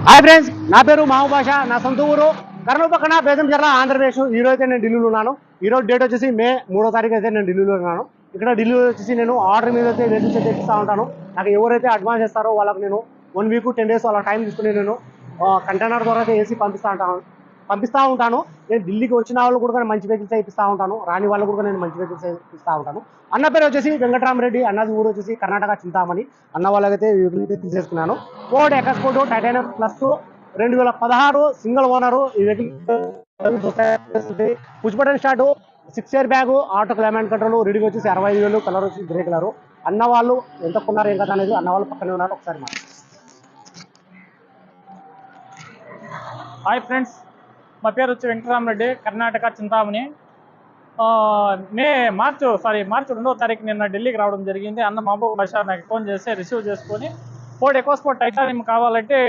Hi friends, నా పేరు మావు భాష. నా సొంత ఊరు కర్నూలు పక్కన బేదంచెర్ల, ఆంధ్రప్రదేశ్. ఈ రోజు అయితే నేను ఢిల్లీలో ఉన్నాను. ఈ రోజు డేట్ వచ్చేసి మే 3వ తారీఖు అయితే నేను ఢిల్లీలో ఉన్నాను. ఇక్కడ ఢిల్లీలో వచ్చేసి నేను ఆర్డర్ మీద అయితే వెహికల్స్ అయితే ఇస్తూ ఉంటాను. నాకు ఎవరైతే అడ్వాన్స్ చేస్తారో వాళ్ళకి నేను 1 వీక్ 10 days అలా టైం తీసుకుని నేను కంటైనర్ ద్వారా అయితే వేసి పంపిస్తూ ఉంటాను. నేను ఢిల్లీకి వచ్చిన వాళ్ళు కూడా మంచి వెహికల్స్ ఇప్పిస్తూ ఉంటాను. రాని వాళ్ళు కూడా నేను మంచి వెహికల్స్ ఇస్తూ ఉంటాను. అన్న పేరు వచ్చేసి వెంకటరామరెడ్డి. అన్నది ఊరు వచ్చేసి కర్ణాటక చింతామణి. అన్న వాళ్ళకైతే వెహికల్ తీసేసుకున్నాను. Ford EcoSport titanium plus 2016 single owner. ఈ vehicle push button start, 6 air bag, auto climate control. Reading వచ్చేసి 65,000. కలర్ వచ్చి గ్రే కలర్. అన్న వాళ్ళు ఎంత కొన్నారు ఏం కదా అనేది అన్న వాళ్ళు పక్కనే ఉన్నారు, ఒకసారి మాట. హాయ్ ఫ్రెండ్స్, మా పేరు వచ్చి వెంకటరామరెడ్డి, కర్ణాటక చింతామణి. మార్చి 2వ తారీఖు నిన్న ఢిల్లీకి రావడం జరిగింది. అన్న మహబూబ్ బషార్ నాకు ఫోన్ చేసి రిసీవ్ చేసుకొని ఫోర్డ్ ఎకోస్పోర్ట్ టైటానియం కావాలంటే